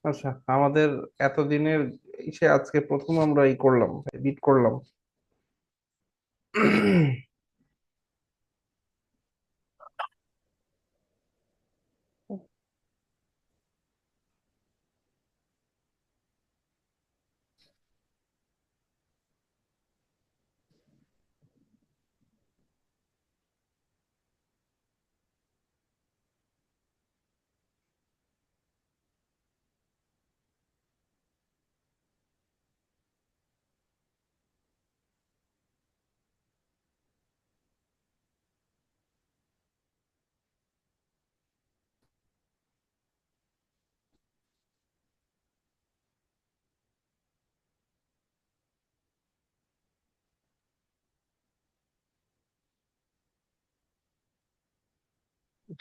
আচ্ছা, আমাদের এতদিনের ইসে আজকে প্রথম আমরা এই করলাম, বিট করলাম।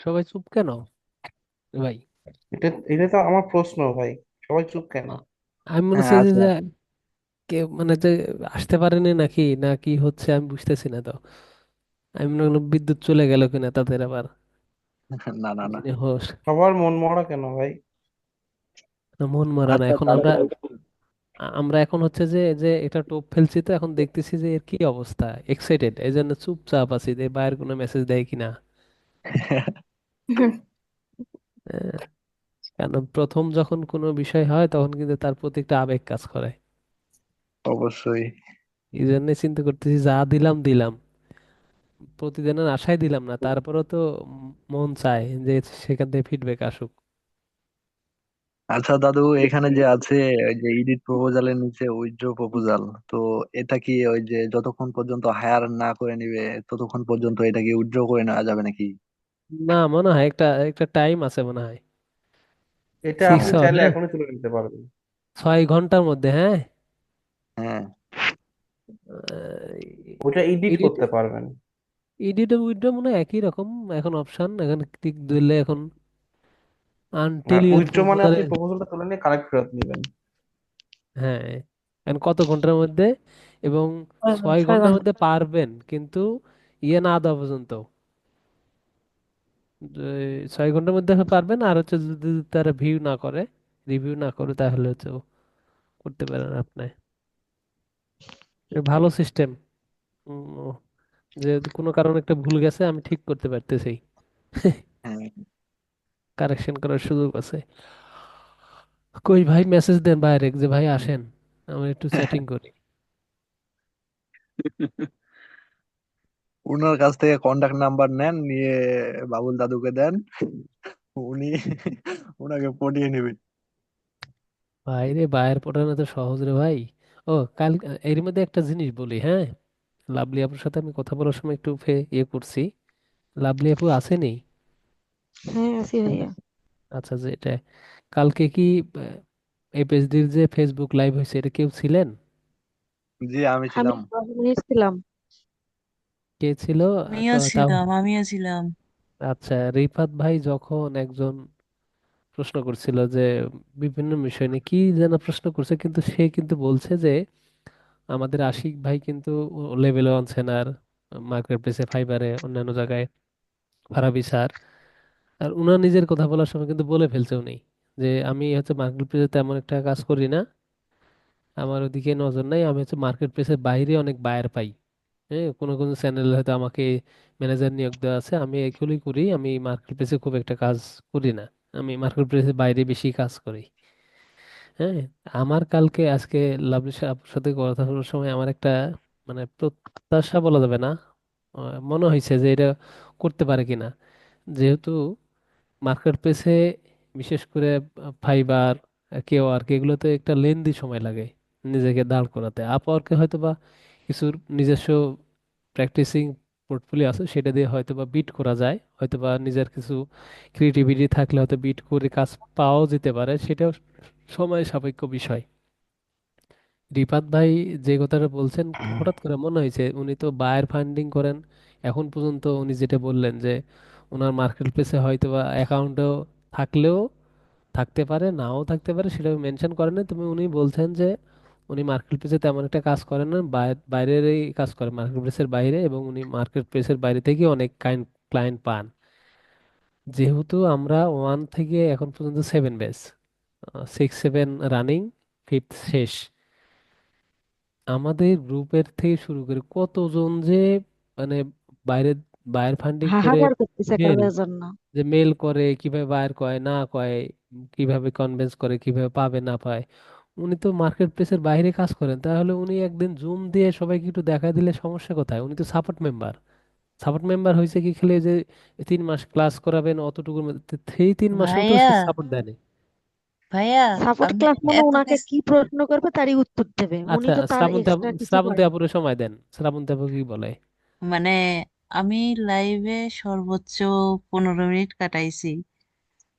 সবাই চুপ কেন ভাই? এটা এটা তো আমার প্রশ্ন ভাই, সবাই চুপ কেন? আ- আমি মনে হ্যাঁ, হচ্ছে যে আচ্ছা। যে কেউ মানে যে আসতে পারেনি নাকি, না কি হচ্ছে আমি বুঝতেছি না তো। আমি মনে করলাম বিদ্যুৎ চলে গেল কিনা তাদের আবার। না, না, না। যিনি হোস্ট, সবার মন মরা কেন ভাই? মন মারা না, আচ্ছা, এখন আমরা তাহলে আমরা এখন হচ্ছে যে যে এটা টোপ ফেলছি, তো এখন দেখতেছি যে এর কি অবস্থা। এক্সাইটেড, এই জন্য চুপচাপ আছি যে বাইরের কোনো মেসেজ দেয় কিনা। আহ, কারণ প্রথম যখন কোনো বিষয় হয় তখন কিন্তু তার প্রতি একটা আবেগ কাজ করে। অবশ্যই। এই জন্য চিন্তা করতেছি, যা দিলাম দিলাম, প্রতিদিনের আশায় দিলাম না, তারপরেও তো মন চায় যে সেখান থেকে ফিডব্যাক আসুক। আচ্ছা দাদু, এখানে যে আছে ওই যে ইডিট প্রপোজালের নিচে উইথড্র প্রপোজাল, তো এটা কি ওই যে যতক্ষণ পর্যন্ত হায়ার না করে নিবে ততক্ষণ পর্যন্ত এটা কি উইথড্র করে নেওয়া যাবে নাকি? না, মনে হয় একটা একটা টাইম আছে মনে হয়। এটা ফিক্স আপনি আওয়ার, চাইলে হ্যাঁ। এখনই তুলে নিতে পারবেন। 6 ঘন্টার মধ্যে, হ্যাঁ। হ্যাঁ। ওটা এডিট এডিট করতে পারবেন। এডিট উইথড্র মনে হয় একই রকম। এখন অপশন, এখন ক্লিক দিলে এখন না, আনটিল ইউর উইথড্র মানে প্রপোজাল। আপনি প্রপোজালটা তুলে নিয়ে কারেক্ট ফেরত নেবেন। হ্যাঁ, এখন কত ঘন্টার মধ্যে, এবং ছয় 6 ঘন্টার ঘন্টা মধ্যে পারবেন, কিন্তু ইয়ে না দেওয়া পর্যন্ত। যে 6 ঘন্টার মধ্যে পারবেন, আর হচ্ছে যদি তারা ভিউ না করে, রিভিউ না করে, তাহলে হচ্ছে করতে পারেন আপনি। এটা ভালো সিস্টেম। যে কোনো কারণে একটা ভুল গেছে, আমি ঠিক করতে পারতেছি, হ্যাঁ। কারেকশন করার সুযোগ আছে। কই ভাই, মেসেজ দেন বাইরে যে ভাই আসেন, আমরা একটু চ্যাটিং করি। উনার কাছ থেকে কন্টাক্ট নাম্বার নেন, নিয়ে বাবুল দাদুকে দেন, উনি উনাকে পটিয়ে নেবেন। বাইরে বাইরে পড়ানো তো সহজ রে ভাই। ও, কাল এর মধ্যে একটা জিনিস বলি, হ্যাঁ। লাভলি আপুর সাথে আমি কথা বলার সময় একটু ইয়ে করছি। লাভলি আপু আসেনি। হ্যাঁ আছি ভাইয়া। আচ্ছা, যে এটা কালকে কি এপিএসডির যে ফেসবুক লাইভ হয়েছে, এটা কেউ ছিলেন? জি, আমি আমি ছিলাম। 10 মিনিট ছিলাম। কে ছিল? আমিও তাও ছিলাম আমিও ছিলাম। আচ্ছা, রিফাত ভাই যখন একজন প্রশ্ন করছিল যে বিভিন্ন বিষয় নিয়ে কি যেন প্রশ্ন করছে, কিন্তু সে কিন্তু বলছে যে আমাদের আশিক ভাই কিন্তু লেভেল 1 সেনার, মার্কেট প্লেসে, ফাইবারে, অন্যান্য জায়গায় ফারাবি স্যার। আর উনার নিজের কথা বলার সময় কিন্তু বলে ফেলছে উনি যে আমি হচ্ছে মার্কেট প্লেসে তেমন একটা কাজ করি না, আমার ওদিকে নজর নাই, আমি হচ্ছে মার্কেট প্লেসের বাইরে অনেক বায়ার পাই। হ্যাঁ, কোনো কোনো চ্যানেল হয়তো আমাকে ম্যানেজার নিয়োগ দেওয়া আছে, আমি এগুলোই করি, আমি মার্কেট প্লেসে খুব একটা কাজ করি না, আমি মার্কেট প্লেসের বাইরে বেশি কাজ করি। হ্যাঁ, আমার কালকে আজকে লাভলি আপুর সাথে কথা বলার সময় আমার একটা মানে প্রত্যাশা বলা যাবে না, মনে হয়েছে যে এটা করতে পারে কিনা। যেহেতু মার্কেট প্লেসে বিশেষ করে ফাইবার, কেওয়ার্ক, এগুলোতে একটা লেন্দি সময় লাগে নিজেকে দাঁড় করাতে। আপওয়ার্কে হয়তো বা কিছু নিজস্ব প্র্যাকটিসিং পোর্টফোলিও আছে, সেটা দিয়ে হয়তো বা বিট করা যায়, হয়তো বা নিজের কিছু ক্রিয়েটিভিটি থাকলে হয়তো বিট করে কাজ পাওয়াও যেতে পারে, সেটাও সময় সাপেক্ষ বিষয়। রিপাত ভাই যে কথাটা বলছেন, হঠাৎ করে মনে হয়েছে উনি তো বায়ার ফান্ডিং করেন। এখন পর্যন্ত উনি যেটা বললেন যে ওনার মার্কেট প্লেসে হয়তো বা অ্যাকাউন্টও থাকলেও থাকতে পারে, নাও থাকতে পারে, সেটা মেনশন করেন না। তুমি উনি বলছেন যে উনি মার্কেট প্লেসে তেমন একটা কাজ করেন না, বাইরেরই কাজ করেন মার্কেট প্লেসের বাইরে, এবং উনি মার্কেট প্লেসের বাইরে থেকে অনেক ক্লায়েন্ট পান। যেহেতু আমরা 1 থেকে এখন পর্যন্ত 7 batch, six seven running, fifth শেষ। আমাদের গ্রুপের থেকে শুরু করে কতজন যে মানে বাইরে বাইরে ফান্ডিং করে হাহাকার করতেছে মেল, কাজের জন্য। যে মেল করে কিভাবে বাইর কয় না কয়, কিভাবে কনভিন্স করে কিভাবে পাবে না পায়। উনি তো মার্কেট প্লেসের বাইরে কাজ করেন, তাহলে উনি একদিন জুম দিয়ে সবাইকে একটু দেখা দিলে সমস্যা কোথায়? উনি তো সাপোর্ট মেম্বার। সাপোর্ট মেম্বার হয়েছে কি খেলে যে 3 মাস ক্লাস করাবেন অতটুকুর মধ্যে, সেই 3 মাসেও তো ভাইয়া, সে সাপোর্ট দেয়নি। ভাইয়া, সাপোর্ট আমি ক্লাস মানে এত ওনাকে কিছু। কি প্রশ্ন করবে তারই উত্তর দেবে, উনি আচ্ছা, তো তার এক্সট্রা কিছু শ্রাবন্তী করেন না। আপুরে সময় দেন, শ্রাবন্তী আপু কি বলে? মানে আমি লাইভে সর্বোচ্চ 15 মিনিট কাটাইছি।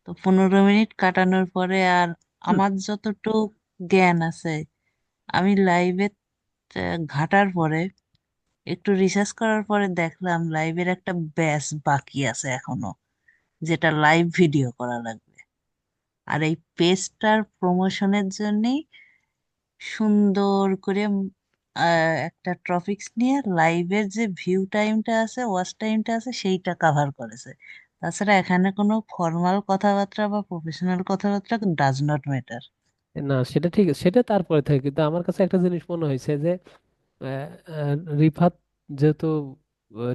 তো 15 মিনিট কাটানোর পরে আর হুম। আমার যতটুক জ্ঞান আছে, আমি লাইভে ঘাটার পরে একটু রিসার্চ করার পরে দেখলাম লাইভের একটা ব্যাচ বাকি আছে এখনো, যেটা লাইভ ভিডিও করা লাগবে। আর এই পেজটার প্রমোশনের জন্যই সুন্দর করে একটা টপিকস নিয়ে লাইভের যে ভিউ টাইমটা আছে, ওয়াচ টাইমটা আছে, সেইটা কাভার করেছে। তাছাড়া এখানে কোনো ফর্মাল কথাবার্তা বা প্রফেশনাল কথাবার্তা ডাজ নট ম্যাটার। না সেটা ঠিক, সেটা তারপরে থাকে, কিন্তু আমার কাছে একটা জিনিস মনে হয়েছে যে আহ, রিফাত যেহেতু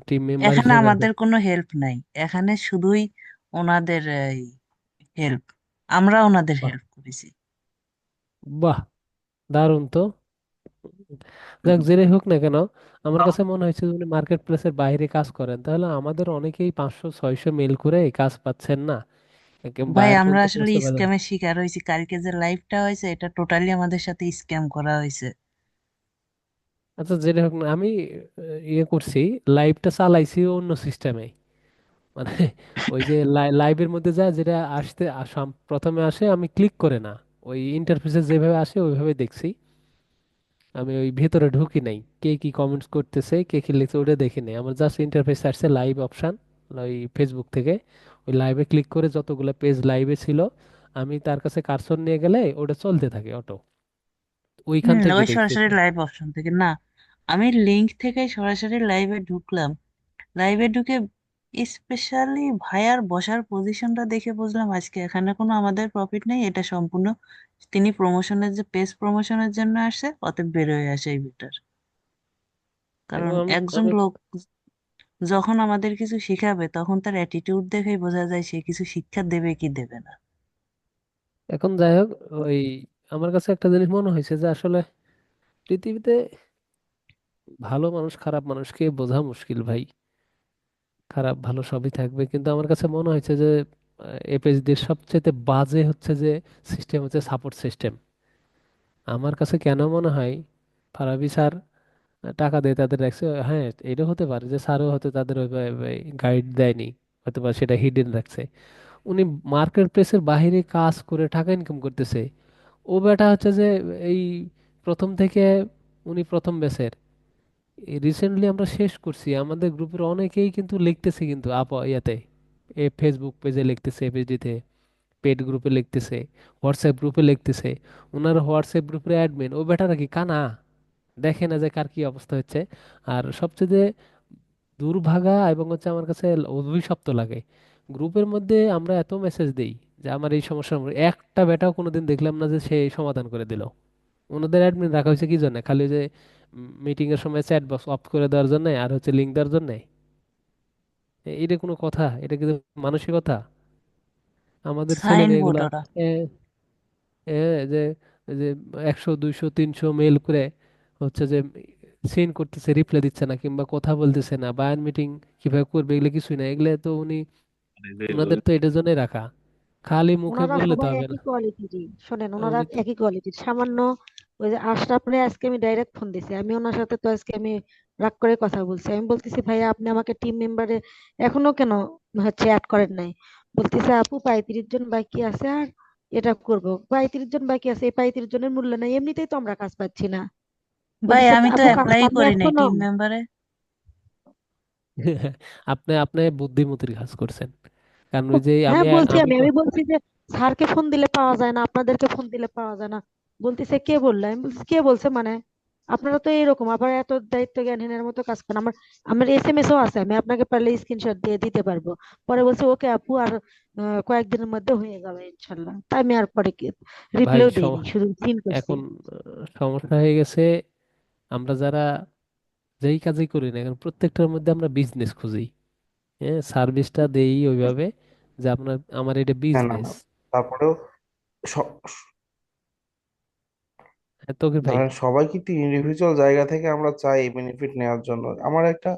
টিম মেম্বার এখানে হিসেবে আমাদের কোনো হেল্প নাই, এখানে শুধুই ওনাদের হেল্প, আমরা ওনাদের বাহ, হেল্প করেছি। বাহ, দারুণ তো। যাক, যেটাই হোক না কেন, আমার কাছে মনে হয়েছে যে উনি মার্কেট প্লেসের বাইরে কাজ করেন, তাহলে আমাদের অনেকেই 500 600 মেল করে কাজ পাচ্ছেন না, ভাই বাইরে আমরা পর্যন্ত আসলে পৌঁছতে পারেন। স্ক্যামের শিকার হয়েছি, কালকে যে লাইভটা হয়েছে এটা টোটালি আমাদের সাথে স্ক্যাম করা হয়েছে। আচ্ছা, যেটা হোক না, আমি ইয়ে করছি, লাইভটা চালাইছি অন্য সিস্টেমে, মানে ওই যে লাইভের মধ্যে যা যেটা আসতে প্রথমে আসে আমি ক্লিক করে না, ওই ইন্টারফেসে যেভাবে আসে ওইভাবে দেখছি। আমি ওই ভেতরে ঢুকি নাই, কে কি কমেন্টস করতেছে কে কি লিখছে ওটা দেখি নাই, আমার জাস্ট ইন্টারফেস আসছে লাইভ অপশন ওই ফেসবুক থেকে। ওই লাইভে ক্লিক করে যতগুলো পেজ লাইভে ছিল আমি তার কাছে কার্সর নিয়ে গেলে ওটা চলতে থাকে অটো, ওইখান থেকে ওই দেখছি। সরাসরি লাইভ অপশন থেকে না, আমি লিংক থেকে সরাসরি লাইভে ঢুকলাম। লাইভে ঢুকে স্পেশালি ভাইয়ার বসার পজিশনটা দেখে বুঝলাম আজকে এখানে কোনো আমাদের প্রফিট নেই, এটা সম্পূর্ণ তিনি প্রমোশনের যে পেজ প্রমোশনের জন্য আসছে, অতএব বের হয়ে আসে এই বেটার। কারণ এবং আমি একজন আমি লোক যখন আমাদের কিছু শিখাবে তখন তার অ্যাটিটিউড দেখেই বোঝা যায় সে কিছু শিক্ষা দেবে কি দেবে না। এখন যাই হোক, ওই আমার কাছে একটা জিনিস মনে হয়েছে যে আসলে পৃথিবীতে ভালো মানুষ খারাপ মানুষকে বোঝা মুশকিল ভাই। খারাপ ভালো সবই থাকবে, কিন্তু আমার কাছে মনে হয়েছে যে এপিএইচডির সবচেয়ে বাজে হচ্ছে যে সিস্টেম হচ্ছে সাপোর্ট সিস্টেম। আমার কাছে কেন মনে হয় ফারাবি স্যার টাকা দিয়ে তাদের রাখছে, হ্যাঁ এটা হতে পারে যে স্যারও হয়তো তাদের ওইভাবে গাইড দেয়নি, হয়তো বা সেটা হিডেন রাখছে। উনি মার্কেট প্লেসের বাইরে কাজ করে টাকা ইনকাম করতেছে। ও বেটা হচ্ছে যে এই প্রথম থেকে, উনি প্রথম ব্যাচের, রিসেন্টলি আমরা শেষ করছি, আমাদের গ্রুপের অনেকেই কিন্তু লিখতেছে, কিন্তু ইয়াতে ফেসবুক পেজে লিখতেছে, পেজটিতে পেড গ্রুপে লিখতেছে, হোয়াটসঅ্যাপ গ্রুপে লিখতেছে। ওনার হোয়াটসঅ্যাপ গ্রুপের অ্যাডমিন ও বেটারা কি কানা, দেখে না যে কার কি অবস্থা হচ্ছে? আর সবচেয়ে দুর্ভাগা এবং হচ্ছে আমার কাছে অভিশপ্ত লাগে, গ্রুপের মধ্যে আমরা এত মেসেজ দেই যে আমার এই সমস্যা, একটা বেটাও কোনোদিন দেখলাম না যে সে সমাধান করে দিল। ওনাদের অ্যাডমিন রাখা হয়েছে কি জন্য? খালি যে মিটিং এর সময় চ্যাট বক্স অফ করে দেওয়ার জন্য আর হচ্ছে লিঙ্ক দেওয়ার জন্য? এটা কোনো কথা? এটা কিন্তু মানসিকতা আমাদের ছেলে সাইনবোর্ড মেয়েগুলা ওরা। এ, এ, যে যে 100 200 300 মেল করে হচ্ছে যে সেন্ড করতেছে, রিপ্লাই দিচ্ছে না কিংবা কথা বলতেছে না, বায়ার মিটিং কিভাবে করবে এগুলো কিছুই না, এগুলো তো উনি, ওনাদের তো এটার জন্যই রাখা, খালি মুখে ওনারা বললে তো সবাই হবে না। একই কোয়ালিটিরই, শোনেন ওনারা উনি তো একই কোয়ালিটির। সামান্য ওই যে আশরাফরে আজকে আমি ডাইরেক্ট ফোন দিছি, আমি ওনার সাথে তো আজকে আমি রাগ করে কথা বলছি। আমি বলতেছি ভাইয়া আপনি আমাকে টিম মেম্বারে এখনো কেন হচ্ছে অ্যাড করেন নাই? বলতেছে আপু 35 জন বাকি আছে, আর এটা করবো। 35 জন বাকি আছে, এই 35 জনের মূল্য নাই, এমনিতেই তো আমরা কাজ পাচ্ছি না। ভাই বলতেছে আমি তো আপু কাজ অ্যাপ্লাই পাবো করি নাই এখনো। টিম মেম্বারে। আপনি আপনি বুদ্ধিমতির কাজ করছেন, কারণ ওই যে হ্যাঁ আমি বলছি, আমি আমি তো আমি বলছি যে স্যারকে ফোন দিলে পাওয়া যায় না, আপনাদেরকে ফোন দিলে পাওয়া যায় না। বলতেছে কে বললো? আমি বলছি কে বলছে মানে? আপনারা তো এরকম আবার এত দায়িত্ব জ্ঞানহীনের মতো কাজ করেন। আমার আমার এসএমএস ও আছে, আমি আপনাকে পারলে স্ক্রিনশট দিয়ে দিতে পারবো। পরে বলছে ওকে আপু, আর কয়েকদিনের মধ্যে হয়ে যাবে ইনশাল্লাহ। তাই আমি আর পরে ভাই রিপ্লাইও দেইনি, শুধু সিন করছি। এখন সমস্যা হয়ে গেছে, আমরা যারা যেই কাজই করি না এখন প্রত্যেকটার মধ্যে আমরা বিজনেস খুঁজি। হ্যাঁ, সার্ভিসটা দেই ওইভাবে যে আপনার আমার এটা হ্যাঁ, না বিজনেস। না, তারপরেও তোকে ভাই। ধরেন সবাই কিন্তু ইন্ডিভিজুয়াল জায়গা থেকে আমরা চাই বেনিফিট নেওয়ার জন্য। আমার একটা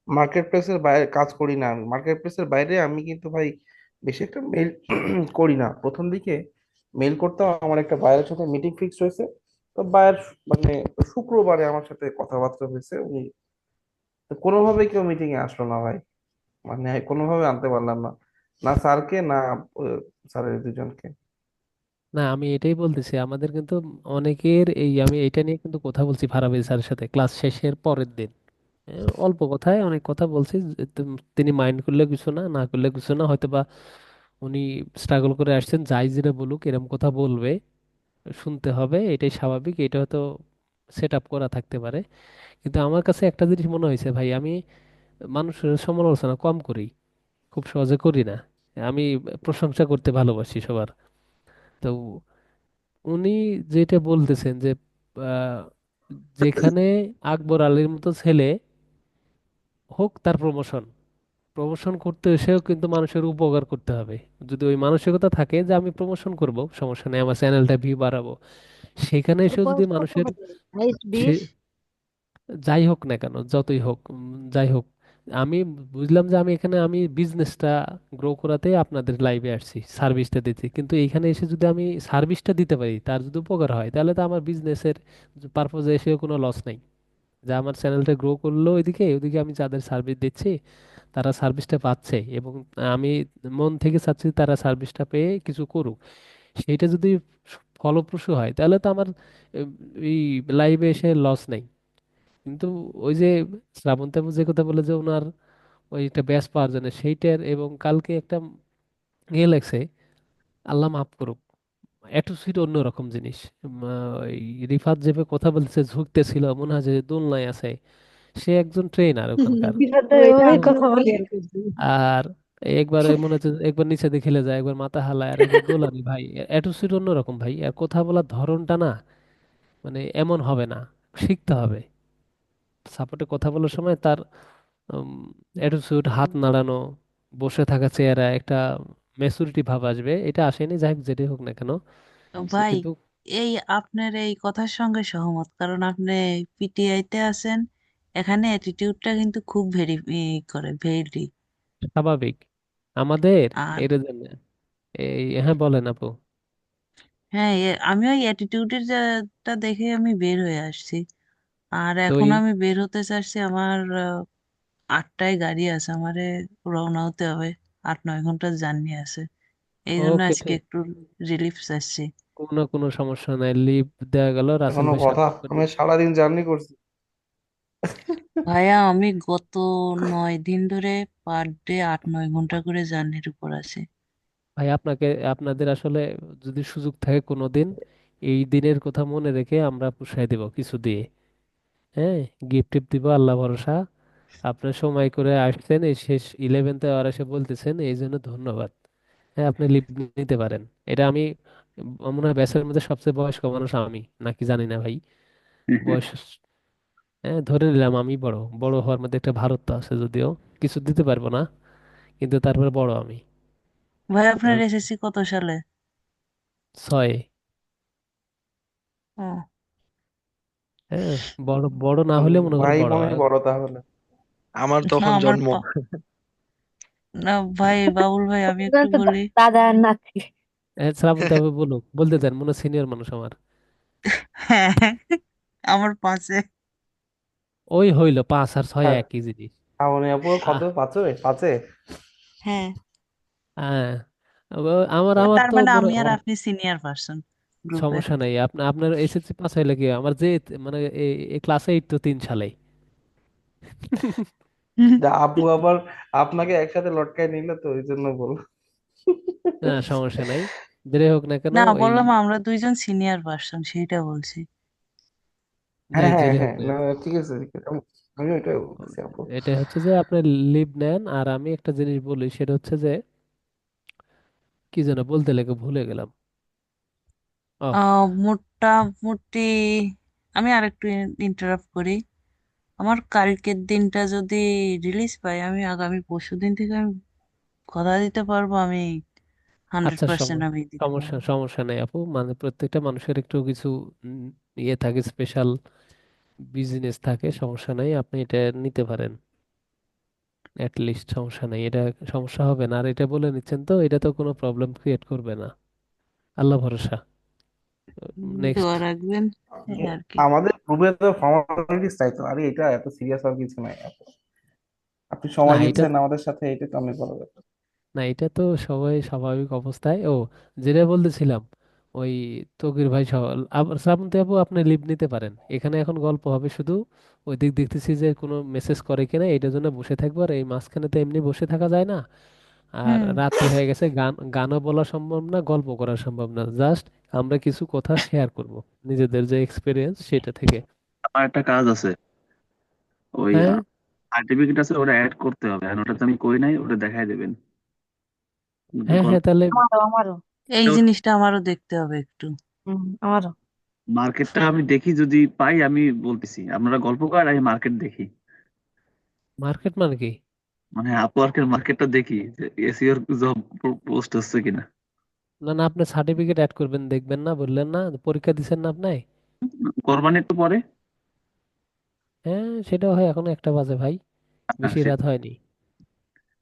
মার্কেট প্লেসের বাইরে কাজ করি না, আমি মার্কেট প্লেসের বাইরে আমি কিন্তু ভাই বেশি একটা মেল করি না। প্রথম দিকে মেল করতাম, আমার একটা বায়ের সাথে মিটিং ফিক্স হয়েছে। তো বায়ের মানে শুক্রবারে আমার সাথে কথাবার্তা হয়েছে, উনি তো কোনোভাবে কেউ মিটিং এ আসলো না ভাই, মানে কোনোভাবে আনতে পারলাম না, না স্যারকে না স্যারের দুজনকে। না, আমি এটাই বলতেছি, আমাদের কিন্তু অনেকের এই, আমি এটা নিয়ে কিন্তু কথা বলছি ফারাবী স্যারের সাথে ক্লাস শেষের পরের দিন। অল্প কথায় অনেক কথা বলছি, যে তিনি মাইন্ড করলে কিছু না, না করলে কিছু না, হয়তো বা উনি স্ট্রাগল করে আসছেন, যাই যেটা বলুক এরকম কথা বলবে, শুনতে হবে, এটাই স্বাভাবিক, এটা হয়তো সেট আপ করা থাকতে পারে। কিন্তু আমার কাছে একটা জিনিস মনে হয়েছে ভাই, আমি মানুষের সমালোচনা কম করি, খুব সহজে করি না। আমি প্রশংসা করতে ভালোবাসি সবার। তো উনি যেটা বলতেছেন যে আহ, যেখানে আকবর আলীর মতো ছেলে হোক, তার প্রমোশন, প্রমোশন করতে এসেও কিন্তু মানুষের উপকার করতে হবে। যদি ওই মানসিকতা থাকে যে আমি প্রমোশন করব, সমস্যা নেই, আমার চ্যানেলটা ভিউ বাড়াবো, সেখানে ওর এসেও যদি বয়স কত মানুষের হবে? 22, সে 20? যাই হোক না কেন, যতই হোক, যাই হোক, আমি বুঝলাম যে আমি এখানে আমি বিজনেসটা গ্রো করাতে আপনাদের লাইভে আসছি, সার্ভিসটা দিতে, কিন্তু এইখানে এসে যদি আমি সার্ভিসটা দিতে পারি, তার যদি উপকার হয়, তাহলে তো আমার বিজনেসের পারপোজে এসেও কোনো লস নেই। যে আমার চ্যানেলটা গ্রো করলো ওইদিকে, ওইদিকে আমি যাদের সার্ভিস দিচ্ছি তারা সার্ভিসটা পাচ্ছে, এবং আমি মন থেকে চাচ্ছি তারা সার্ভিসটা পেয়ে কিছু করুক। সেইটা যদি ফলপ্রসূ হয়, তাহলে তো আমার আহ, এই লাইভে এসে লস নেই। কিন্তু ওই যে শ্রাবন্তী আপু যে কথা বলে যে ওনার ওই একটা ব্যাচ পাওয়ার জন্য সেইটার, এবং কালকে একটা ইয়ে লাগছে, আল্লাহ মাফ করুক, অ্যাটিটিউড অন্যরকম জিনিস। ওই রিফাত যেভাবে কথা বলতেছে, ঝুঁকতেছিল, মনে হয় যে দোলনায় আছে, সে একজন ট্রেনার ওখানকার। আপু, এটা আমি শেয়ার করছি। আর একবার এই মনে হচ্ছে একবার নিচে দিয়ে খেলে যায়, একবার মাথা হালায়, আর একবার দোলানি ভাই। অ্যাটিটিউড অন্যরকম ভাই, আর কথা বলার ধরনটা না, মানে এমন হবে না, শিখতে হবে। সাপোর্টে কথা বলার সময় তার অ্যাটিটিউড, হাত নাড়ানো, বসে থাকা চেহারা, একটা ম্যাচুরিটি ভাব আসবে, এটা আসেনি, যাই হোক যেটাই হোক না কেন। তো ভাই, কিন্তু এই আপনার এই কথার সঙ্গে সহমত, কারণ আপনি পিটিআই তে আছেন। এখানে অ্যাটিটিউডটা কিন্তু খুব ভেরি করে, ভেরি। স্বাভাবিক আমাদের আর এর জন্য এই, হ্যাঁ বলেন আপু। হ্যাঁ, আমি ওই অ্যাটিটিউডের টা দেখে আমি বের হয়ে আসছি। আর তো এখন এই আমি বের হতে চাচ্ছি, আমার 8টায় গাড়ি আছে, আমারে রওনা হতে হবে। 8-9 ঘন্টার জার্নি আছে। এই জন্য ওকে, আজকে একটু রিলিফ চাচ্ছি। কোনো সমস্যা নাই, লিভ দেওয়া গেল, রাসেল এখনো ভাই কথা, সাবমিট করে আমি দিন। সারাদিন জার্নি করছি। ভাইয়া, আমি গত 9 দিন ধরে পার ডে 8-9 ঘন্টা করে জার্নির উপর আছি। ভাই আপনাকে, আপনাদের আসলে যদি সুযোগ থাকে কোনোদিন, এই দিনের কথা মনে রেখে আমরা পুষাই দেব কিছু দিয়ে। হ্যাঁ, গিফট টিফট দিব, আল্লাহ ভরসা। আপনার সময় করে আসছেন, এই শেষ 11th আওয়ার এসে বলতেছেন, এই জন্য ধন্যবাদ। হ্যাঁ, আপনি লিভ নিতে পারেন। এটা আমি মনে হয় ব্যাচের মধ্যে সবচেয়ে বয়স্ক মানুষ আমি, নাকি জানি না ভাই, বয়স। হ্যাঁ, ধরে নিলাম আমি বড়, বড় হওয়ার মধ্যে একটা ভারত আছে, যদিও কিছু দিতে পারবো না, কিন্তু তারপরে বড় আমি। ভাই, আপনার আমি এসএসসি কত সালে? 6-এ। ও, হ্যাঁ, বড় বড় না হলে মনে করো ভাই বড়। মনে হয় বড় তাহলে। আমার না তখন আমার জন্ম। না ভাই, বাবুল ভাই, আমি একটু আপনার তো বলি। দাদা আর নাতি। শ্রাবন্তী আপু বলুক, বলতে চান, মনে সিনিয়র মানুষ আমার। হ্যাঁ, আমার 5-এ। ওই হইলো, 5 আর 6 হ্যাঁ, একই জিনিস। শ্রাবণী আপু কত, আহ, পাঁচে পাঁচে? হ্যাঁ, হ্যাঁ, আমার তো আমার তার তো মানে মনে আমি আর আপনি সিনিয়র পারসন গ্রুপে। সমস্যা নাই। আপনার এসএসসি পাস হইলে কি আমার যে, মানে এই ক্লাসে 8 তো 3 সালে। যা আপু আবার আপনাকে একসাথে লটকায় নিল তো ওই জন্য বল। না, সমস্যা নাই, যেটাই হোক না কেন না, এই। বললাম আমরা দুইজন সিনিয়র পারসন, সেইটা বলছি। হ্যাঁ, যাই হ্যাঁ, যেটাই হোক হ্যাঁ, না না, কেন। না, ঠিক আছে, ঠিক আছে, আমি ওইটাই ও, বলতেছি আপু। এটা হচ্ছে যে আপনি লিভ নেন, আর আমি একটা জিনিস বলি, সেটা হচ্ছে যে কি যেন বলতে লেগে ভুলে গেলাম। ও মোটামুটি আমি আরেকটু ইন্টারাপ্ট করি। আমার কালকের দিনটা যদি রিলিজ পাই, আমি আগামী পরশুদিন থেকে আমি কথা দিতে পারবো, আমি হান্ড্রেড আচ্ছা, পার্সেন্ট আমি দিতে সমস্যা পারবো। সমস্যা নেই আপু, মানে প্রত্যেকটা মানুষের একটু কিছু ইয়ে থাকে, স্পেশাল বিজনেস থাকে, সমস্যা নেই, আপনি এটা নিতে পারেন। লিস্ট সমস্যা নেই, এটা সমস্যা হবে না। আর এটা বলে নিচ্ছেন তো, এটা তো কোনো প্রবলেম ক্রিয়েট করবে না, আল্লাহ ভরসা। নেক্সট। দোয়া রাখবেন, এই আপু, আর কি। আমাদের গ্রুপে তো ফর্মালিটিস তাই তো, আরে এটা এত সিরিয়াস আর কিছু নাই আপু। আপনি না সময় এটা দিচ্ছেন আমাদের সাথে, এটা তো আমি বড় ব্যাপার। না এটা তো সবাই স্বাভাবিক অবস্থায়। ও, যেটা বলতেছিলাম, ওই তকির ভাই সহ আবার শ্রাবন্তী আপু, আপনি লিভ নিতে পারেন, এখানে এখন গল্প হবে শুধু। ওই দিক দেখতেছি যে কোনো মেসেজ করে কিনা, এইটার জন্য বসে থাকবো, আর এই মাঝখানে তো এমনি বসে থাকা যায় না। আর হুম। রাত্রি হয়ে গেছে, গানও বলা সম্ভব না, গল্প করা সম্ভব না, জাস্ট আমরা কিছু কথা শেয়ার করব নিজেদের যে এক্সপিরিয়েন্স সেটা থেকে। আমার একটা কাজ আছে, ওই হ্যাঁ, সার্টিফিকেট আছে, ওটা অ্যাড করতে হবে, আর ওটা তো আমি করি নাই, ওটা দেখাই দেবেন। হ্যাঁ, হ্যাঁ, গল্প তাহলে আমারও। এই জিনিসটা আমারও দেখতে হবে একটু। আমারও। মার্কেটটা আমি দেখি, যদি পাই আমি বলতেছি, আপনারা গল্প করেন, আমি মার্কেট দেখি। মার্কেট মানে কি? মানে আপওয়ার্কের মার্কেটটা দেখি যে এসিওর জব পোস্ট হচ্ছে কিনা। না, না, আপনি সার্টিফিকেট অ্যাড করবেন, দেখবেন না, বললেন না পরীক্ষা দিচ্ছেন না আপনি? কোরবানি একটু পরে। হ্যাঁ, সেটাও হয়, এখনো 1টা বাজে ভাই, বেশি সে রাত হয়নি।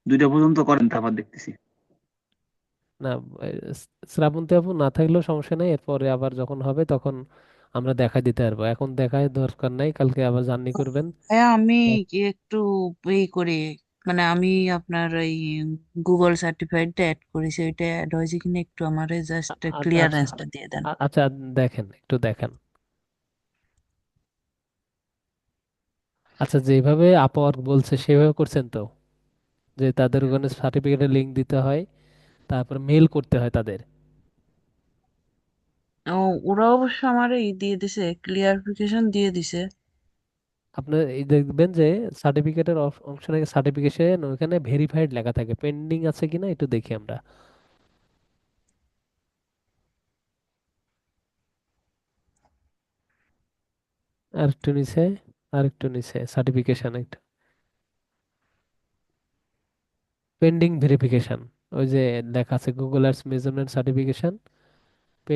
2টা পর্যন্ত করেন, তারপর দেখতেছি। না, শ্রাবন্তী আপু না থাকলেও সমস্যা নেই, এরপরে আবার যখন হবে তখন আমরা দেখা দিতে পারবো, এখন দেখায় দরকার নাই, কালকে আবার জার্নি করবেন। হ্যাঁ, আমি হ্যাঁ, কি একটু এই করি, মানে আমি আপনার এই গুগল সার্টিফাইডটা অ্যাড করেছি, ওইটা অ্যাড হয়েছে কিনা একটু আমারে জাস্ট আচ্ছা, ক্লিয়ারেন্সটা দিয়ে দেন। আচ্ছা, দেখেন, একটু দেখেন। আচ্ছা, যেভাবে আপওয়ার্ক বলছে সেভাবে করছেন তো, যে তাদের ওখানে সার্টিফিকেটের লিংক দিতে হয়, তারপর মেল করতে হয় তাদের। ও, ওরা অবশ্য আমার এই দিয়ে দিছে, ক্লিয়ারিফিকেশন দিয়ে দিছে। আপনার এই দেখবেন যে সার্টিফিকেটের অপশন সার্টিফিকেশন, ওখানে ভেরিফাইড লেখা থাকে, পেন্ডিং আছে কিনা একটু দেখি আমরা। আরেকটু নিচে, আরেকটু নিচে সার্টিফিকেশন একটা পেন্ডিং ভেরিফিকেশন, ওই যে লেখা আছে গুগল আর্টস মেজারমেন্ট সার্টিফিকেশন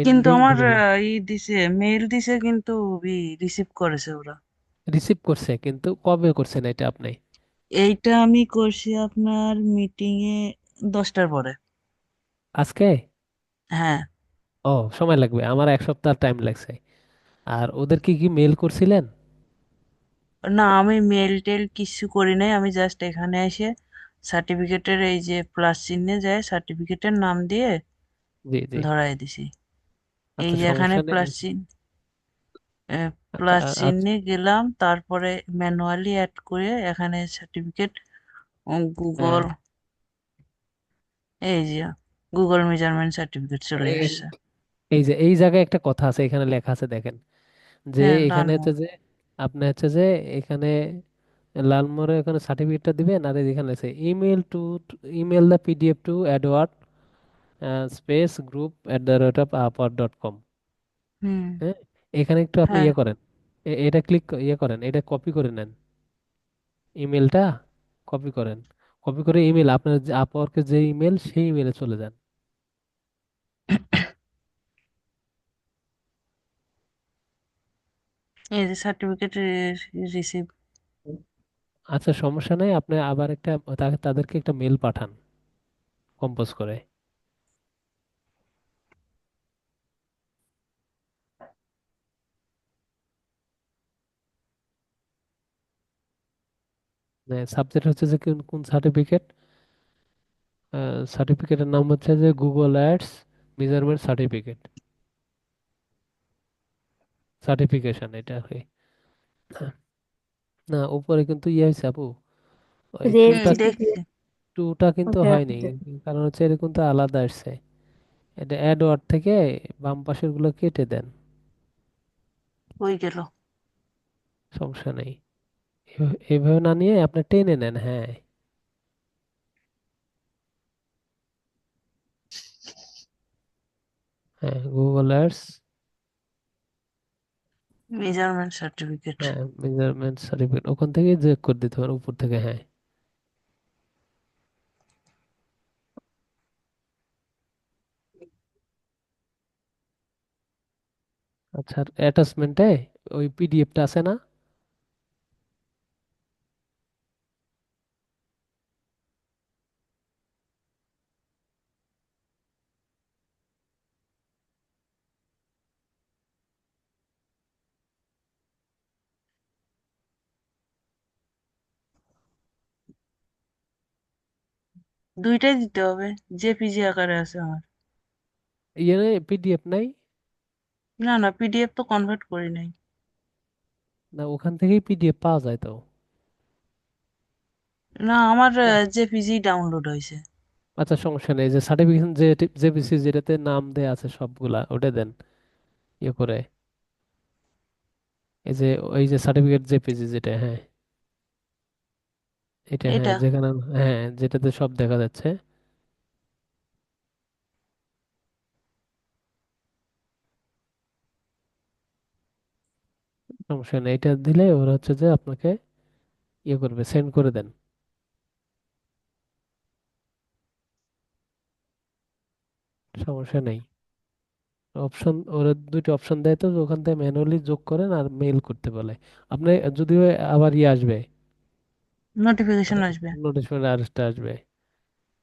কিন্তু পেন্ডিং আমার ভেরিফিকেশন। ই দিছে, মেল দিছে, কিন্তু রিসিভ করেছে ওরা। রিসিভ করছে, কিন্তু কবে করছেন এটা আপনি? এইটা আমি করছি আপনার মিটিং এ 10টার পরে। আজকে? হ্যাঁ। ও, সময় লাগবে, আমার 1 সপ্তাহ টাইম লাগছে। আর ওদের কি কি মেল করছিলেন? না, আমি মেল টেল কিছু করি নাই, আমি জাস্ট এখানে এসে সার্টিফিকেটের এই যে প্লাস চিহ্নে যায়, সার্টিফিকেটের নাম দিয়ে জি, জি। ধরাই দিছি। এই আচ্ছা, যে এখানে সমস্যা নেই। প্লাস চিহ্ন, আচ্ছা, প্লাস আচ্ছা, চিহ্নে গেলাম, তারপরে ম্যানুয়ালি অ্যাড করে এখানে সার্টিফিকেট, গুগল, হ্যাঁ, এই যে গুগল মেজারমেন্ট সার্টিফিকেট চলে এই আসছে। এই যে এই জায়গায় একটা কথা আছে, এখানে লেখা আছে দেখেন, যে হ্যাঁ, এখানে লালমোহন। হচ্ছে যে আপনি হচ্ছে যে এখানে লালমোহরে এখানে সার্টিফিকেটটা দিবেন, আর এখানে আছে email the PDF two Edward space group @upwork.com। হুম। হ্যাঁ, এখানে একটু আপনি হ্যাঁ, ইয়ে করেন, এটা ক্লিক ইয়ে করেন, এটা কপি করে নেন, ইমেলটা কপি করেন, কপি করে ইমেল আপনার আপওয়ার্কের যে ইমেল সেই ইমেলে চলে যান। এই যে সার্টিফিকেট রিসিভ। আচ্ছা, সমস্যা নাই, আপনি আবার একটা তাদেরকে একটা মেল পাঠান কম্পোজ করে। সাবজেক্ট হচ্ছে যে কোন কোন সার্টিফিকেট, সার্টিফিকেটের নাম হচ্ছে যে Google ads measurement certificate certification, এটা আর কি। না, উপরে কিন্তু ইয়ে হয়েছে আপু, ওই হুম, রেজিস্ট্রি দেখছি। টুটা কিন্তু ওটা হয়নি, কারণ হচ্ছে এরকম তো আলাদা আসছে। এটা অ্যাড ওয়ার্ড থেকে বাম পাশের গুলো কেটে দেন। হয়ে গেল। সমস্যা নেই। এইভাবে না নিয়ে আপনি টেনে নেন, হ্যাঁ। হ্যাঁ, গুগল আর্টস। Measurement certificate. হ্যাঁ, মেজারমেন্ট সার্টিফিকেট ওখান থেকে চেক করে দিতে পারেন উপর থেকে, হ্যাঁ। আচ্ছা, অ্যাটাচমেন্টে ওই পিডিএফটা আছে না? দুইটাই দিতে হবে, জেপিজি আকারে আছে আমার। ইয়ে পিডিএফ নাই? না না, পিডিএফ তো কনভার্ট করি নাই। না, ওখান থেকেই পিডিএফ পাওয়া যায় তো। না, আমার জেপিজি ডাউনলোড হয়েছে। আচ্ছা, সমস্যা নেই, যে সার্টিফিকেশন যে জেপিসি যেটাতে নাম দেয়া আছে সবগুলা ওটা দেন, ইয়ে করে। এই যে ওই যে সার্টিফিকেট জেপিজি যেটা, হ্যাঁ, এটা, হ্যাঁ, এটা যেখানে, হ্যাঁ, যেটাতে সব দেখা যাচ্ছে। সমস্যা নেই, এটা দিলে ওরা হচ্ছে যে আপনাকে ইয়ে করবে, সেন্ড করে দেন। সমস্যা নেই। অপশন ওরা দুটো অপশন দেয়, তো ওখান থেকে ম্যানুয়ালি যোগ করেন আর মেইল করতে বলে। আপনি যদিও আবার ইয়ে আসবে, নোটিফিকেশন আসবে। নোটিফিকেশন আরেকটা আসবে,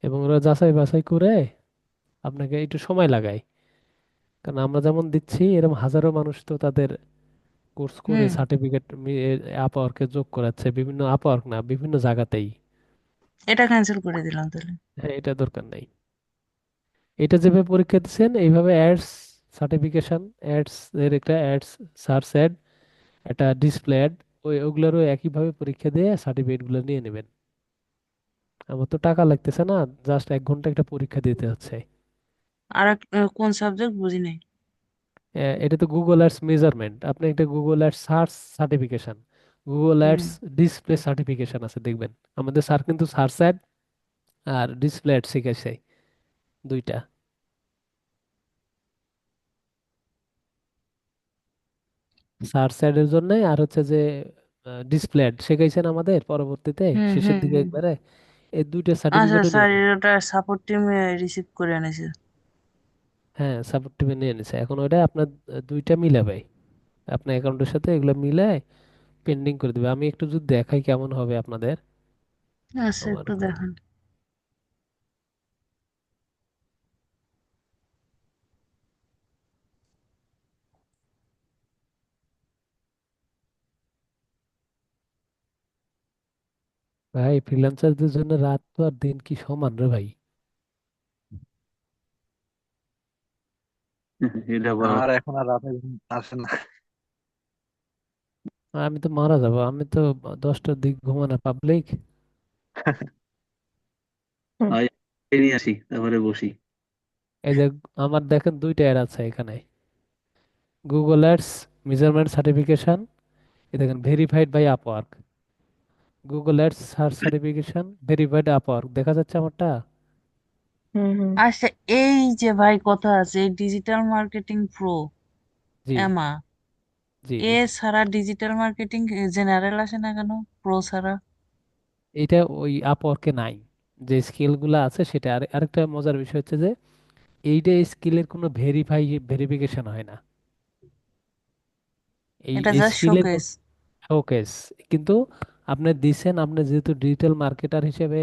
এবং ওরা যাচাই বাছাই করে আপনাকে একটু সময় লাগায়। কারণ আমরা যেমন দিচ্ছি এরকম হাজারো মানুষ তো তাদের কোর্স করে হুম। সার্টিফিকেট আপওয়ার্কে যোগ করাচ্ছে, বিভিন্ন আপওয়ার্ক না, বিভিন্ন জায়গাতেই। এটা ক্যান্সেল করে দিলাম তাহলে। হ্যাঁ, এটা দরকার নেই। এটা যেভাবে পরীক্ষা দিচ্ছেন এইভাবে অ্যাডস সার্টিফিকেশন, অ্যাডস এর একটা অ্যাডস, সার্চ অ্যাড, একটা ডিসপ্লে অ্যাড, ওগুলোরও একইভাবে পরীক্ষা দিয়ে সার্টিফিকেট গুলো নিয়ে নেবেন। আমার তো টাকা লাগতেছে না, জাস্ট 1 ঘন্টা একটা পরীক্ষা দিতে হচ্ছে। আর কোন সাবজেক্ট বুঝি নাই। এটা তো গুগল অ্যাডস মেজারমেন্ট, আপনি একটা Google ads search certification, Google হুম। অ্যাডস ডিসপ্লে সার্টিফিকেশন আছে দেখবেন। আমাদের স্যার কিন্তু সার্চ অ্যাড আর ডিসপ্লে অ্যাড শিখেছে, দুইটা। সার্চ অ্যাড এর জন্য, আর হচ্ছে যে ডিসপ্লে অ্যাড শিখাইছেন আমাদের পরবর্তীতে হুম শেষের হুম দিকে হুম। একবারে। এই দুইটা আচ্ছা সার্টিফিকেটও নিয়ে স্যার, নিন। ওটা সাপোর্ট টিম রিসিভ করে এনেছে। হ্যাঁ, সাপোর্ট টিমে নিয়ে নিছে, এখন ওটা আপনার দুইটা মিলাবে, আপনার অ্যাকাউন্টের সাথে এগুলো মিলায় পেন্ডিং করে দেবে। আমি একটু যদি দেখাই কেমন হবে আপনাদের। আচ্ছা, আমার একটু দেখান। ভাই, ফ্রিল্যান্সারদের জন্য রাত তো আর দিন কি সমান রে ভাই। এটা আবার আমার এখন আর রাতে ঘুম আসে না। আমি তো মারা যাবো, আমি তো 10টার দিক ঘুমানো পাবলিক। হয়, নিয়ে আসি তারপরে বসি। এই যে আমার দেখেন দুইটা অ্যাড আছে এখানে, গুগল অ্যাডস মেজারমেন্ট সার্টিফিকেশন, এই দেখেন verified by Upwork, Google ads search certification verified Upwork, দেখা যাচ্ছে আমারটা? হুম হুম। আচ্ছা, এই যে ভাই কথা আছে, ডিজিটাল মার্কেটিং প্রো, জি, এমা, জি, এ ছাড়া ডিজিটাল মার্কেটিং জেনারেল আসে না কেন, প্রো ছাড়া? এটা ওই আপওয়ার্কে নাই, যে স্কিল গুলা আছে সেটা। আর আরেকটা মজার বিষয় হচ্ছে যে এইটা স্কিলের কোনো ভেরিফিকেশন হয় না, এই এটা জাস্ট স্কিলের শোকেস। শোকেস। কিন্তু আপনি দিছেন, আপনি যেহেতু ডিজিটাল মার্কেটার হিসেবে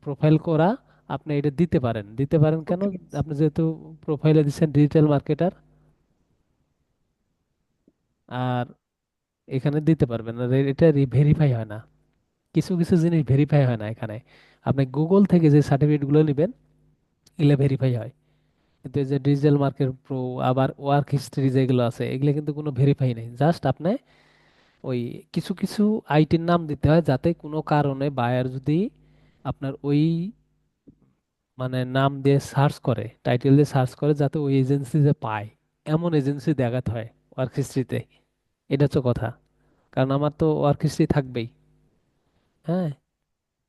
প্রোফাইল করা, আপনি এটা দিতে পারেন। দিতে পারেন কেন? আপনি যেহেতু প্রোফাইলে দিচ্ছেন ডিজিটাল মার্কেটার, আর এখানে দিতে পারবেন না, এটা ভেরিফাই হয় না। কিছু কিছু জিনিস ভেরিফাই হয় না এখানে। আপনি গুগল থেকে যে সার্টিফিকেটগুলো নেবেন এগুলো ভেরিফাই হয়, কিন্তু এই যে ডিজিটাল মার্কেট প্রো, আবার ওয়ার্ক হিস্ট্রি যেগুলো আছে এগুলো কিন্তু কোনো ভেরিফাই নেই। জাস্ট আপনি ওই কিছু কিছু আইটির নাম দিতে হয়, যাতে কোনো কারণে বায়ার যদি আপনার ওই মানে নাম দিয়ে সার্চ করে, টাইটেল দিয়ে সার্চ করে, যাতে ওই এজেন্সি যে পায় এমন এজেন্সি দেখাতে হয় ওয়ার্ক হিস্ট্রিতে। এটা হচ্ছে কথা। কারণ আমার তো ওয়ার্ক হিস্ট্রি থাকবেই। হ্যাঁ,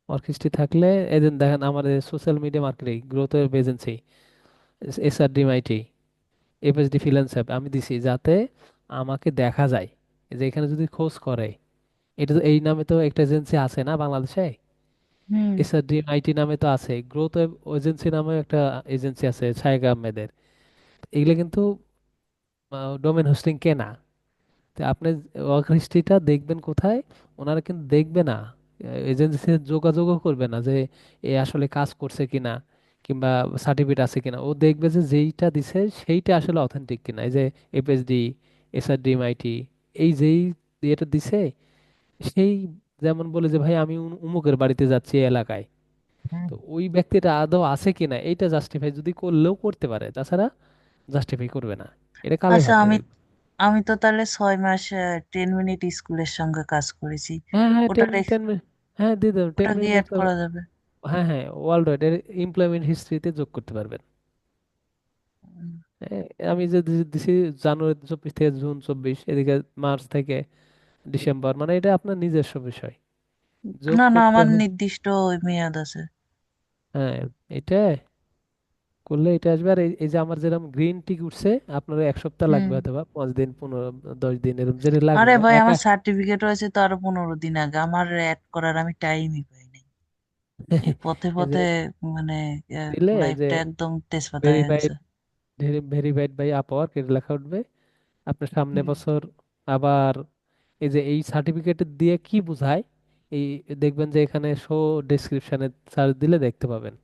ওয়ার্ক হিস্ট্রি থাকলে এই যে দেখেন আমার social media marketing growth web agency, SRD mighty, FSD freelance app আমি দিছি যাতে আমাকে দেখা যায়। এই যে এখানে যদি খোঁজ করে, এটা তো এই নামে তো একটা এজেন্সি আছে না বাংলাদেশে, হুম। এসআরডি আইটি নামে তো আছে, গ্রোথ ওয়েব এজেন্সি নামে একটা এজেন্সি আছে ছায়েক আহমেদের। এগুলো কিন্তু ডোমেন হোস্টিং কেনা। তো আপনি ওয়ার্ক হিস্ট্রিটা দেখবেন কোথায়? ওনারা কিন্তু দেখবে না, এজেন্সিতে যোগাযোগও করবে না যে এ আসলে কাজ করছে কিনা কিংবা সার্টিফিকেট আছে কিনা। ও দেখবে যে যেইটা দিছে সেইটা আসলে অথেন্টিক কিনা। এই যে এফএসডি, এসআরডি আইটি, এই যেই এটা দিছে সেই, যেমন বলে যে ভাই আমি উমুকের বাড়িতে যাচ্ছি এই এলাকায়, তো ওই ব্যক্তিটা আদৌ আছে কিনা এইটা জাস্টিফাই যদি করলেও করতে পারে, তাছাড়া জাস্টিফাই করবে না। এটা কালাই আচ্ছা, হাতে আমি দেখবে। আমি তো তাহলে 6 মাস 10 মিনিট স্কুলের সঙ্গে কাজ করেছি। হ্যাঁ হ্যাঁ, ওটা টেন টেন মিনিট, হ্যাঁ দিয়ে দেবেন টেন ওটা কি মিনিট। অ্যাড করা যাবে? হ্যাঁ হ্যাঁ, ওয়ার্ল্ড ওয়াইড এর এমপ্লয়মেন্ট হিস্ট্রিতে যোগ করতে পারবেন। উম, হ্যাঁ, আমি যে দিছি জানুয়ারি 24 থেকে জুন 24, এদিকে মার্চ থেকে ডিসেম্বর, মানে এটা আপনার নিজস্ব বিষয়, যোগ না না, করতে আমার হয়। নির্দিষ্ট মেয়াদ আছে। হ্যাঁ, এটা করলে এটা আসবে। আর এই যে আমার যেরকম গ্রিন টিক উঠছে, আপনার 1 সপ্তাহ হুম। লাগবে অথবা 5 দিন, 15 10 দিন, এরকম যেটা লাগবে আরে না ভাই, একা। আমার সার্টিফিকেট হয়েছে তো আরো 15 দিন আগে, আমার অ্যাড করার আমি টাইমই পাইনি। এই পথে এই যে পথে মানে দিলে যে লাইফটা একদম তেজপাতা হয়ে গেছে। ভেরিফাইড, ভেরিফাইড বাই আপওয়ার্ক এটা লেখা উঠবে। আপনার সামনে হুম। বছর আবার এই যে এই সার্টিফিকেট দিয়ে কি বোঝায়, এই দেখবেন যে এখানে শো ডেসক্রিপশনে সার্চ দিলে দেখতে পাবেন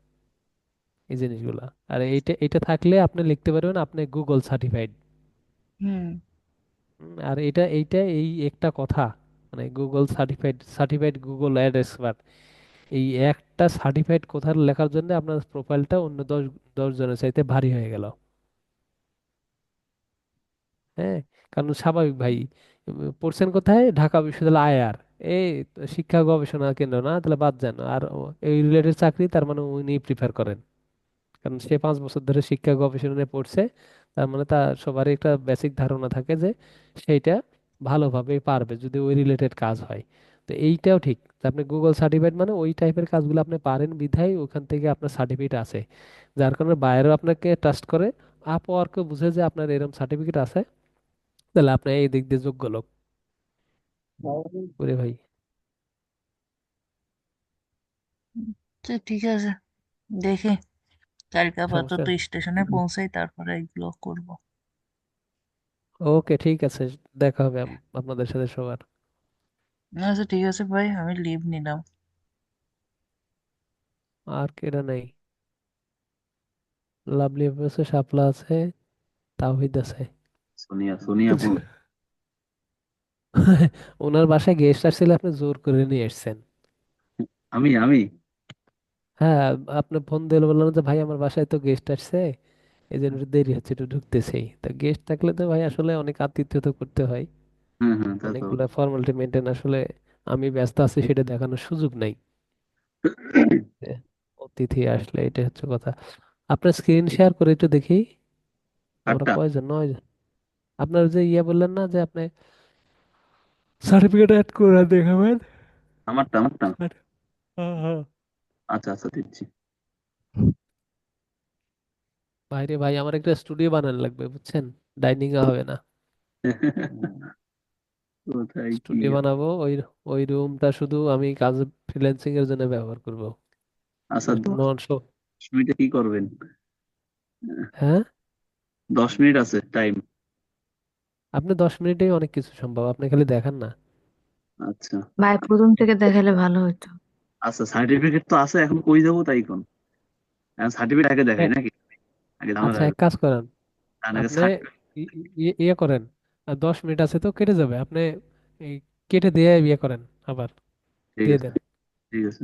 এই জিনিসগুলা। আর এইটা এটা থাকলে আপনি লিখতে পারবেন আপনি গুগল সার্টিফাইড। হুম। আর এইটা এই একটা কথা, মানে Google certified, certified Google ad expert, এই একটা সার্টিফাইড কথা লেখার জন্য আপনার প্রোফাইলটা অন্য 10 জনের চাইতে ভারী হয়ে গেল। হ্যাঁ, কারণ স্বাভাবিক ভাই, পড়ছেন কোথায়? ঢাকা বিশ্ববিদ্যালয় আয়ার, এই তো শিক্ষা গবেষণা কেন্দ্র না, তাহলে বাদ যান। আর এই রিলেটেড চাকরি তার মানে উনি প্রিফার করেন, কারণ সে 5 বছর ধরে শিক্ষা গবেষণা নিয়ে পড়ছে। তার মানে তার সবারই একটা বেসিক ধারণা থাকে যে সেইটা ভালোভাবে পারবে যদি ওই রিলেটেড কাজ হয়। তো এইটাও ঠিক যে আপনি গুগল সার্টিফাইড মানে ওই টাইপের কাজগুলো আপনি পারেন বিধায় ওখান থেকে আপনার সার্টিফিকেট আছে, যার কারণে বাইরেও আপনাকে ট্রাস্ট করে, আপওয়ার্কও বুঝে যে আপনার এরকম সার্টিফিকেট আছে, তাহলে আপনি এই দিক দিয়ে যোগ্য লোক। ওরে ভাই, তো ঠিক আছে, দেখি কালকে সমস্যা। আপাতত স্টেশনে পৌঁছাই, তারপরে এগুলো করব। ওকে ঠিক আছে, দেখা হবে আপনাদের সাথে সবার। আচ্ছা ঠিক আছে ভাই, আমি লিভ নিলাম। আর কেডা নেই? লাভলি আছে, শাপলা আছে, তাওহিদ আছে। সোনিয়া, সোনিয়া আপু। ওনার বাসায় গেস্ট আসছিল, আপনি জোর করে নিয়ে এসেছেন। আমি হ্যাঁ, আপনি ফোন দিয়ে বললেন যে ভাই আমার বাসায় তো গেস্ট আসছে, এই জন্য একটু দেরি হচ্ছে, একটু ঢুকতেছি। তো গেস্ট থাকলে তো ভাই আসলে অনেক আতিথ্যতা করতে হয়, হ্যাঁ হ্যাঁ, তা তো অনেকগুলা ফর্মালিটি মেনটেন, আসলে আমি ব্যস্ত আছি সেটা দেখানোর সুযোগ নাই। যে অতিথি আসলে এটা হচ্ছে কথা। আপনার স্ক্রিন শেয়ার করে একটু দেখি, আমরা আটটা। কয়জন? 9 জন। আপনার যে ইয়ে বললেন না যে আপনি সার্টিফিকেট অ্যাড করে দেখাবেন। আমারটা। হ্যাঁ হ্যাঁ। আচ্ছা আচ্ছা, দিচ্ছি। ভাইরে ভাই, আমার একটা স্টুডিও বানানো লাগবে বুঝছেন, ডাইনিং এ হবে না। কোথায় কি স্টুডিও বানাবো, ওই ওই রুমটা শুধু আমি কাজ ফ্রিল্যান্সিং এর জন্য ব্যবহার করব। আচ্ছা, নন শো। 10 মিনিটে কি করবেন? হ্যাঁ, 10 মিনিট আছে টাইম। আপনি 10 মিনিটেই অনেক কিছু সম্ভব, আপনি খালি দেখান না। আচ্ছা ভাই প্রথম থেকে দেখালে ভালো হতো। আচ্ছা, সার্টিফিকেট তো আছে, এখন কই যাবো তাই কোন? এখন সার্টিফিকেট আগে দেখাই এ- নাকি? আগে ঝামেলা আচ্ছা, হইব। এক কাজ করেন, তার আগে আপনি সার্টিফিকেট। ইয়ে করেন, আর 10 মিনিট আছে তো কেটে যাবে, আপনি এই কেটে দিয়ে ইয়ে করেন, আবার ঠিক দিয়ে আছে, দেন। ঠিক আছে।